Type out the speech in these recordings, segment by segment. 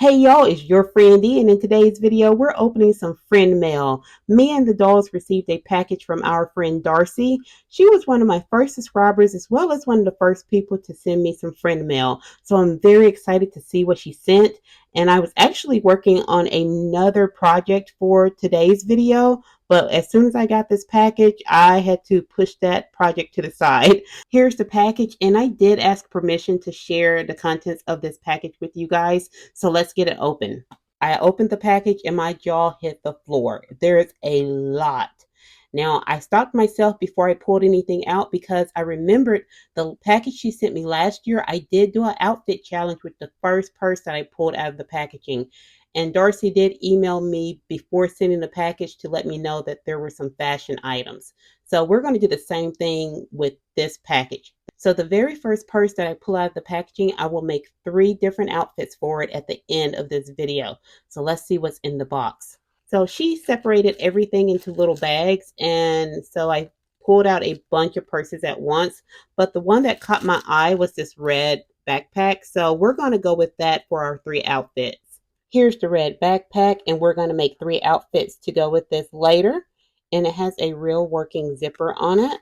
Hey y'all, it's your friend D, and in today's video, we're opening some friend mail. Me and the dolls received a package from our friend Darcy. She was one of my first subscribers as well as one of the first people to send me some friend mail. So I'm very excited to see what she sent. And I was actually working on another project for today's video, but as soon as I got this package, I had to push that project to the side. Here's the package, and I did ask permission to share the contents of this package with you guys. So let's get it open. I opened the package and my jaw hit the floor. There is a lot. Now, I stopped myself before I pulled anything out because I remembered the package she sent me last year. I did do an outfit challenge with the first purse that I pulled out of the packaging. And Darcy did email me before sending the package to let me know that there were some fashion items. So we're going to do the same thing with this package. So the very first purse that I pull out of the packaging, I will make 3 different outfits for it at the end of this video. So let's see what's in the box. So she separated everything into little bags, and so I pulled out a bunch of purses at once. But the one that caught my eye was this red backpack. So we're going to go with that for our 3 outfits. Here's the red backpack, and we're going to make 3 outfits to go with this later. And it has a real working zipper on it.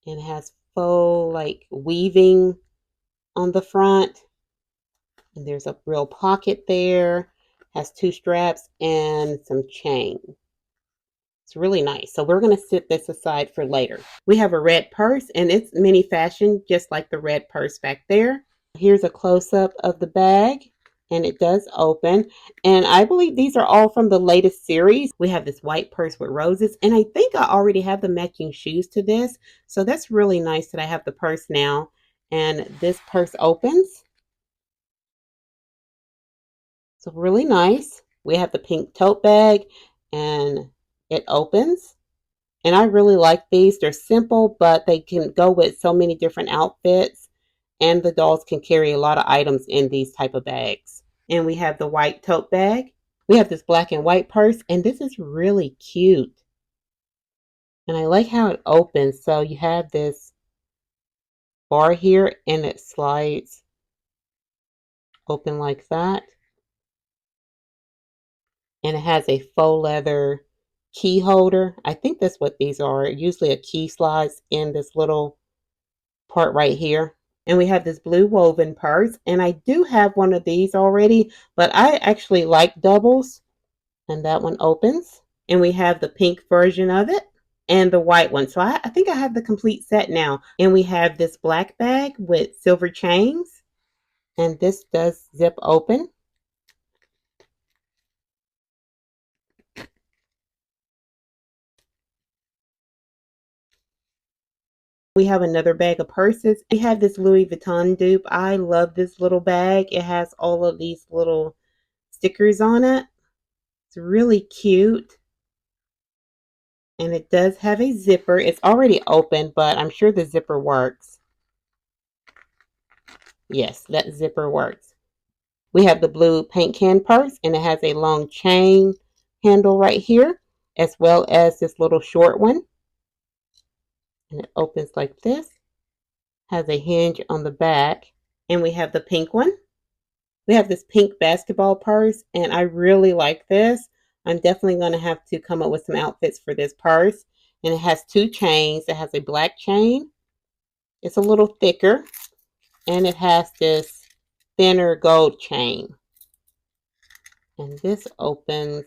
And it has faux like weaving on the front. And there's a real pocket there. Has 2 straps and some chain. It's really nice. So we're going to set this aside for later. We have a red purse, and it's mini fashion, just like the red purse back there. Here's a close-up of the bag, and it does open. And I believe these are all from the latest series. We have this white purse with roses, and I think I already have the matching shoes to this. So that's really nice that I have the purse now. And this purse opens. So really nice. We have the pink tote bag, and it opens. And I really like these. They're simple, but they can go with so many different outfits. And the dolls can carry a lot of items in these type of bags. And we have the white tote bag. We have this black and white purse, and this is really cute. And I like how it opens. So you have this bar here, and it slides open like that. And it has a faux leather key holder. I think that's what these are. Usually a key slides in this little part right here. And we have this blue woven purse, and I do have one of these already, but I actually like doubles. And that one opens, and we have the pink version of it and the white one. So I think I have the complete set now. And we have this black bag with silver chains, and this does zip open. We have another bag of purses. We have this Louis Vuitton dupe. I love this little bag. It has all of these little stickers on it. It's really cute. And it does have a zipper. It's already open, but I'm sure the zipper works. Yes, that zipper works. We have the blue paint can purse, and it has a long chain handle right here, as well as this little short one. And it opens like this. Has a hinge on the back. And we have the pink one. We have this pink basketball purse, and I really like this. I'm definitely going to have to come up with some outfits for this purse. And it has 2 chains. It has a black chain. It's a little thicker. And it has this thinner gold chain. And this opens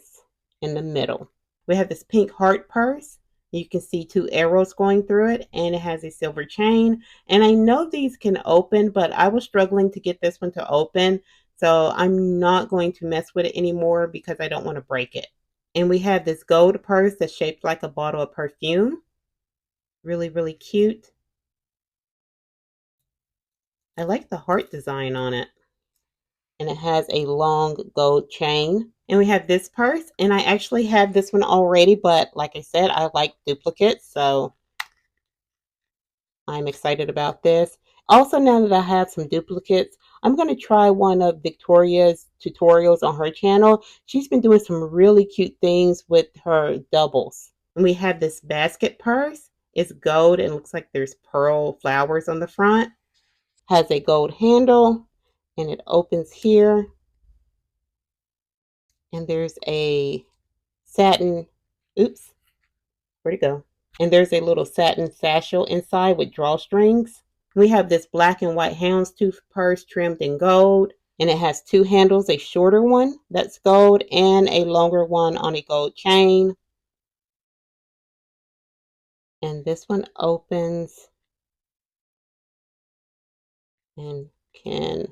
in the middle. We have this pink heart purse. You can see 2 arrows going through it, and it has a silver chain. And I know these can open, but I was struggling to get this one to open. So I'm not going to mess with it anymore because I don't want to break it. And we have this gold purse that's shaped like a bottle of perfume. Really, really cute. I like the heart design on it. And it has a long gold chain. And we have this purse, and I actually have this one already, but like I said, I like duplicates, so I'm excited about this. Also, now that I have some duplicates, I'm going to try one of Victoria's tutorials on her channel. She's been doing some really cute things with her doubles. And we have this basket purse. It's gold and looks like there's pearl flowers on the front. Has a gold handle and it opens here. And there's a satin, oops, where'd it go? And there's a little satin satchel inside with drawstrings. We have this black and white houndstooth purse trimmed in gold. And it has two handles, a shorter one that's gold and a longer one on a gold chain. And this one opens and can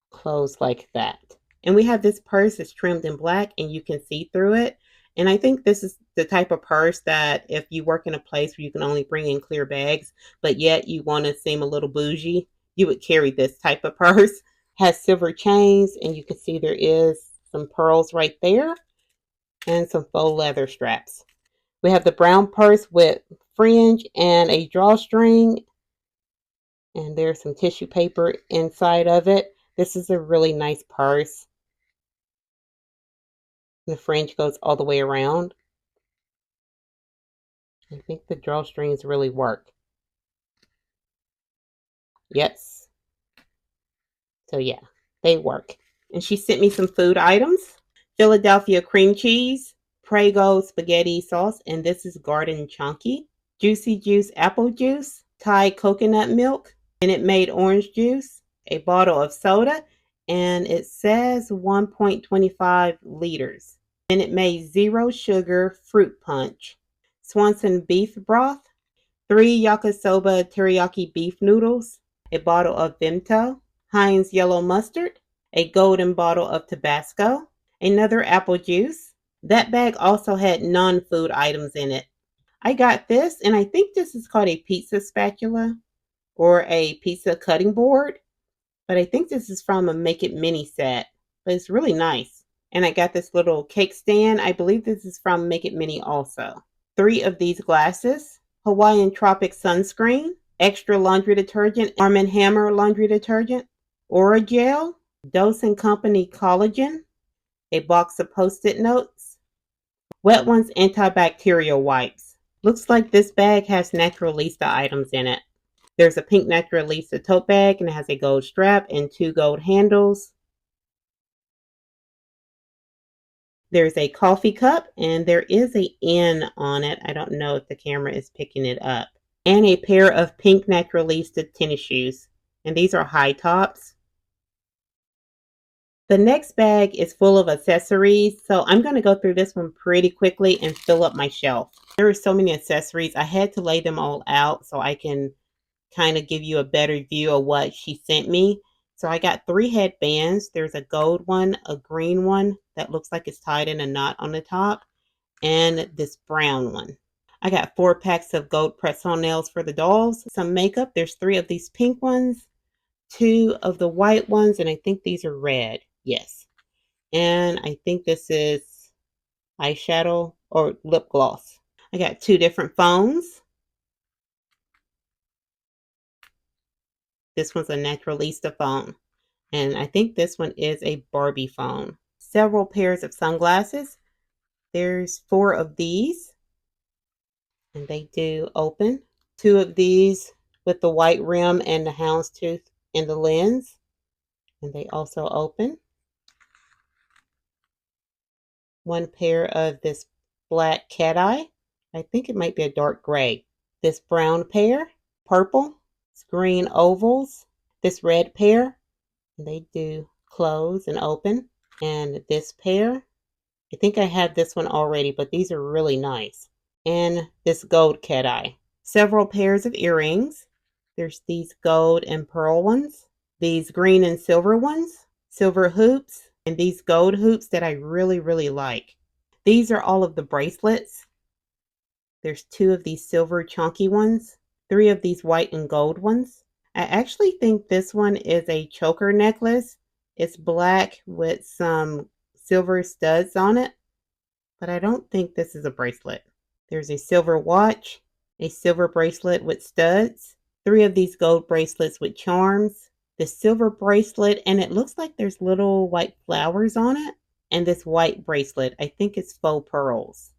close like that. And we have this purse that's trimmed in black and you can see through it. And I think this is the type of purse that if you work in a place where you can only bring in clear bags, but yet you want to seem a little bougie, you would carry this type of purse. Has silver chains and you can see there is some pearls right there and some faux leather straps. We have the brown purse with fringe and a drawstring, and there's some tissue paper inside of it. This is a really nice purse. The fringe goes all the way around. I think the drawstrings really work. Yes. So yeah, they work. And she sent me some food items. Philadelphia cream cheese, Prego spaghetti sauce, and this is garden chunky. Juicy juice apple juice, Thai coconut milk, Minute Maid orange juice, a bottle of soda, and it says 1.25 liters. Minute Maid zero sugar fruit punch, Swanson beef broth, 3 yakisoba teriyaki beef noodles, a bottle of Vimto, Heinz yellow mustard, a golden bottle of Tabasco, another apple juice. That bag also had non-food items in it. I got this, and I think this is called a pizza spatula or a pizza cutting board, but I think this is from a Make It Mini set, but it's really nice. And I got this little cake stand. I believe this is from Make It Mini also. 3 of these glasses, Hawaiian Tropic sunscreen, extra laundry detergent, Arm & Hammer laundry detergent, Orajel, Dose & Company collagen, a box of Post-it notes, Wet Ones antibacterial wipes. Looks like this bag has Naturalista items in it. There's a pink Naturalista tote bag and it has a gold strap and 2 gold handles. There's a coffee cup and there is a N on it. I don't know if the camera is picking it up. And a pair of pink Naturalista tennis shoes. And these are high tops. The next bag is full of accessories, so I'm going to go through this one pretty quickly and fill up my shelf. There are so many accessories. I had to lay them all out so I can kind of give you a better view of what she sent me. So I got 3 headbands. There's a gold one, a green one that looks like it's tied in a knot on the top, and this brown one. I got 4 packs of gold press-on nails for the dolls. Some makeup. There's 3 of these pink ones, 2 of the white ones, and I think these are red. Yes. And I think this is eyeshadow or lip gloss. I got 2 different phones. This one's a Naturalista phone. And I think this one is a Barbie phone. Several pairs of sunglasses. There's 4 of these. And they do open. 2 of these with the white rim and the houndstooth in the lens. And they also open. 1 pair of this black cat eye. I think it might be a dark gray. This brown pair, purple, green ovals. This red pair, they do close and open. And this pair, I think I have this one already, but these are really nice. And this gold cat eye. Several pairs of earrings. There's these gold and pearl ones. These green and silver ones. Silver hoops. And these gold hoops that I really, really like. These are all of the bracelets. There's 2 of these silver chunky ones. 3 of these white and gold ones. I actually think this one is a choker necklace. It's black with some silver studs on it. But I don't think this is a bracelet. There's a silver watch. A silver bracelet with studs. 3 of these gold bracelets with charms. The silver bracelet, and it looks like there's little white flowers on it. And this white bracelet, I think it's faux pearls.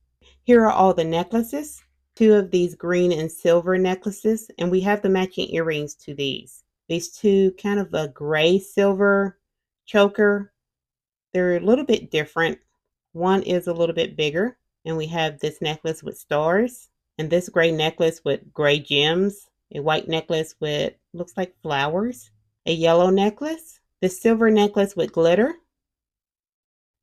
Here are all the necklaces. 2 of these green and silver necklaces, and we have the matching earrings to these. These two kind of a gray silver choker. They're a little bit different. One is a little bit bigger. And we have this necklace with stars. And this gray necklace with gray gems. A white necklace with looks like flowers. A yellow necklace. This silver necklace with glitter.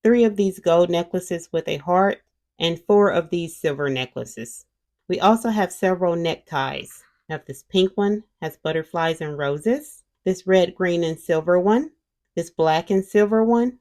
3 of these gold necklaces with a heart. And 4 of these silver necklaces. We also have several neckties. We have this pink one, has butterflies and roses. This red, green, and silver one. This black and silver one.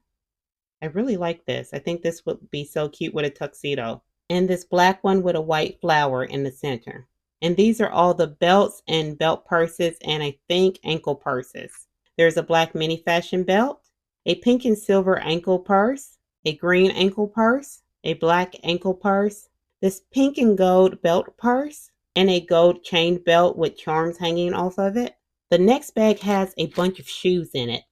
I really like this. I think this would be so cute with a tuxedo. And this black one with a white flower in the center. And these are all the belts and belt purses and I think ankle purses. There's a black mini fashion belt, a pink and silver ankle purse, a green ankle purse, a black ankle purse, this pink and gold belt purse, and a gold chain belt with charms hanging off of it. The next bag has a bunch of shoes in it.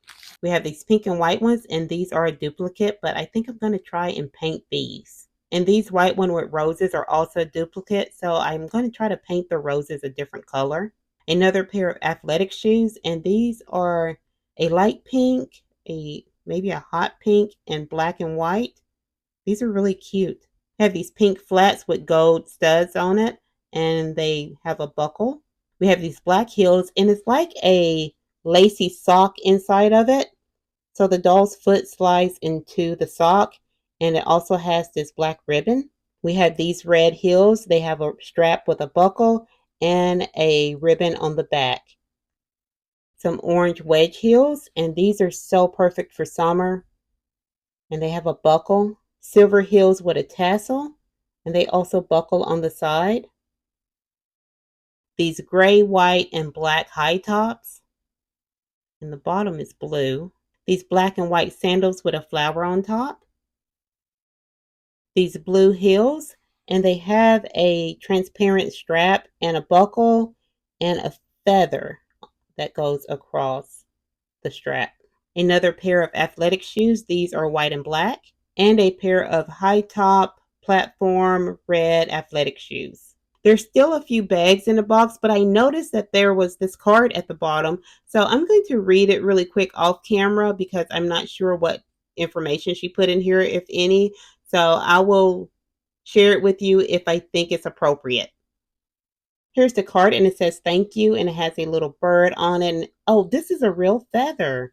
We have these pink and white ones, and these are a duplicate, but I think I'm going to try and paint these. And these white one with roses are also a duplicate, so I'm going to try to paint the roses a different color. Another pair of athletic shoes, and these are a light pink, maybe a hot pink, and black and white. These are really cute. Have these pink flats with gold studs on it, and they have a buckle. We have these black heels, and it's like a lacy sock inside of it. So the doll's foot slides into the sock, and it also has this black ribbon. We have these red heels. They have a strap with a buckle and a ribbon on the back. Some orange wedge heels, and these are so perfect for summer. And they have a buckle. Silver heels with a tassel, and they also buckle on the side. These gray, white, and black high tops, and the bottom is blue. These black and white sandals with a flower on top. These blue heels, and they have a transparent strap and a buckle and a feather that goes across the strap. Another pair of athletic shoes. These are white and black. And a pair of high top platform red athletic shoes. There's still a few bags in the box, but I noticed that there was this card at the bottom. So I'm going to read it really quick off camera because I'm not sure what information she put in here, if any. So I will share it with you if I think it's appropriate. Here's the card, and it says thank you, and it has a little bird on it. And, oh, this is a real feather.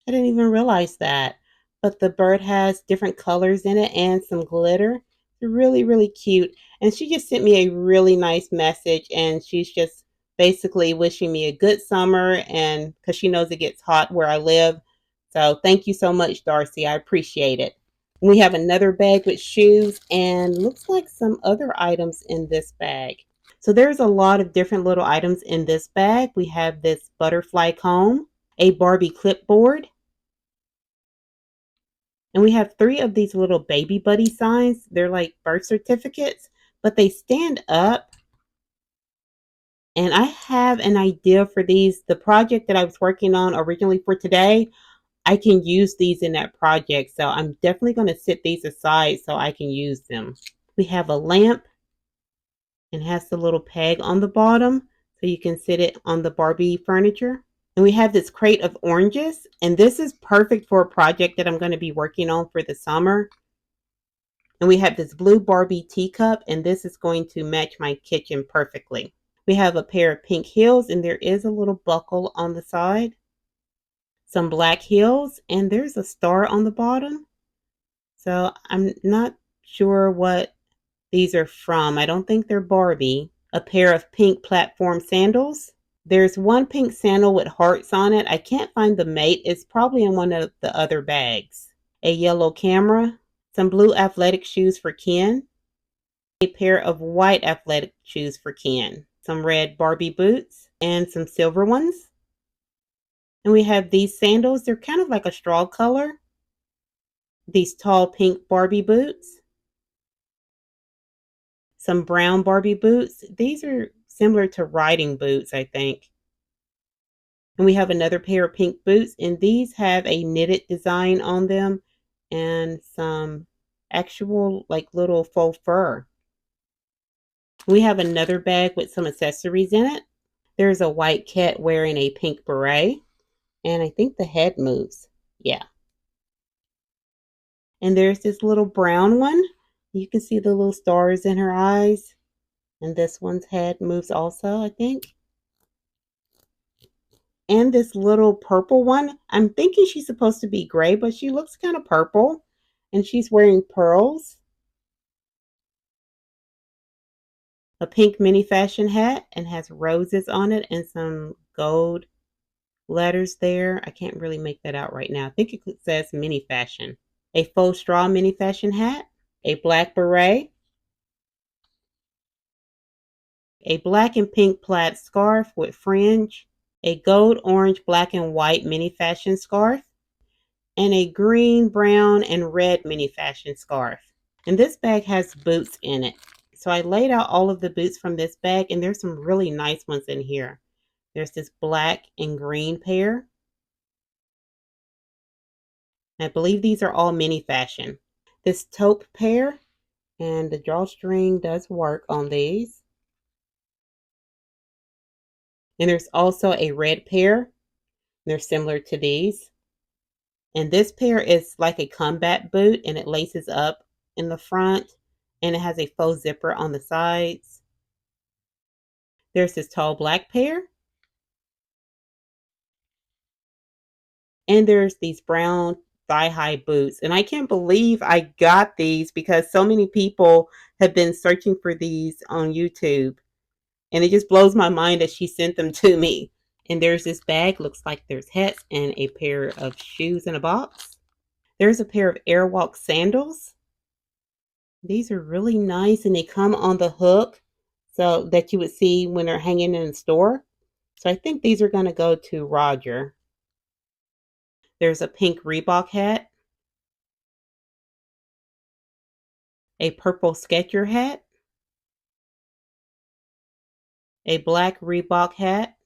I didn't even realize that. But the bird has different colors in it and some glitter. It's really, really cute. And she just sent me a really nice message, and she's just basically wishing me a good summer, and because she knows it gets hot where I live. So thank you so much, Darcy. I appreciate it. We have another bag with shoes and looks like some other items in this bag. So there's a lot of different little items in this bag. We have this butterfly comb, a Barbie clipboard, and we have 3 of these little baby buddy signs. They're like birth certificates, but they stand up. And I have an idea for these. The project that I was working on originally for today, I can use these in that project. So I'm definitely going to set these aside so I can use them. We have a lamp and has the little peg on the bottom so you can sit it on the Barbie furniture. And we have this crate of oranges, and this is perfect for a project that I'm going to be working on for the summer. And we have this blue Barbie teacup, and this is going to match my kitchen perfectly. We have a pair of pink heels, and there is a little buckle on the side. Some black heels, and there's a star on the bottom. So I'm not sure what these are from. I don't think they're Barbie. A pair of pink platform sandals. There's one pink sandal with hearts on it. I can't find the mate. It's probably in one of the other bags. A yellow camera. Some blue athletic shoes for Ken. A pair of white athletic shoes for Ken. Some red Barbie boots and some silver ones. And we have these sandals. They're kind of like a straw color. These tall pink Barbie boots. Some brown Barbie boots. These are similar to riding boots, I think. And we have another pair of pink boots, and these have a knitted design on them and some actual like little faux fur. We have another bag with some accessories in it. There's a white cat wearing a pink beret, and I think the head moves. Yeah. And there's this little brown one. You can see the little stars in her eyes. And this one's head moves also, I think. And this little purple one, I'm thinking she's supposed to be gray, but she looks kind of purple. And she's wearing pearls. A pink mini fashion hat and has roses on it and some gold letters there. I can't really make that out right now. I think it says mini fashion. A faux straw mini fashion hat. A black beret. A black and pink plaid scarf with fringe. A gold, orange, black, and white mini fashion scarf. And a green, brown, and red mini fashion scarf. And this bag has boots in it. So I laid out all of the boots from this bag, and there's some really nice ones in here. There's this black and green pair. I believe these are all mini fashion. This taupe pair, and the drawstring does work on these. And there's also a red pair. They're similar to these. And this pair is like a combat boot, and it laces up in the front, and it has a faux zipper on the sides. There's this tall black pair. And there's these brown thigh-high boots. And I can't believe I got these because so many people have been searching for these on YouTube. And it just blows my mind that she sent them to me. And there's this bag, looks like there's hats and a pair of shoes in a box. There's a pair of Airwalk sandals. These are really nice and they come on the hook so that you would see when they're hanging in the store. So I think these are going to go to Roger. There's a pink Reebok hat, a purple Sketcher hat, a black Reebok hat,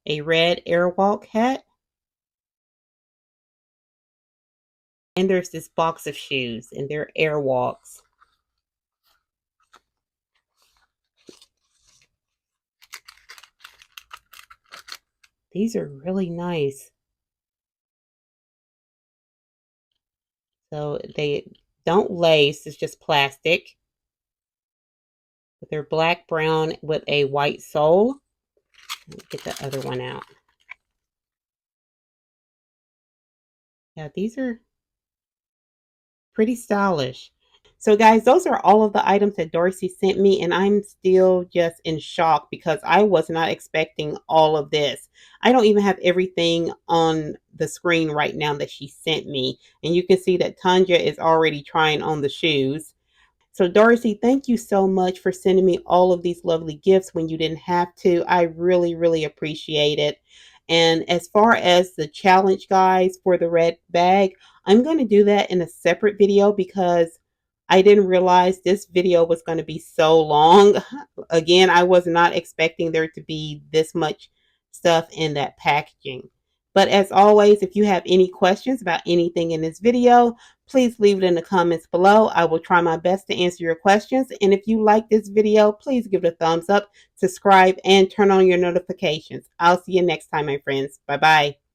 a red Airwalk hat, and there's this box of shoes, and they're Airwalks. These are really nice. So they don't lace, it's just plastic. But they're black, brown with a white sole. Let me get the other one out. Yeah, these are pretty stylish. So guys, those are all of the items that Darcy sent me, and I'm still just in shock because I was not expecting all of this. I don't even have everything on the screen right now that she sent me. And you can see that Tanya is already trying on the shoes. So Darcy, thank you so much for sending me all of these lovely gifts when you didn't have to. I really, really appreciate it. And as far as the challenge, guys, for the red bag, I'm going to do that in a separate video because I didn't realize this video was going to be so long. Again, I was not expecting there to be this much stuff in that packaging. But as always, if you have any questions about anything in this video, please leave it in the comments below. I will try my best to answer your questions. And if you like this video, please give it a thumbs up, subscribe, and turn on your notifications. I'll see you next time, my friends. Bye-bye.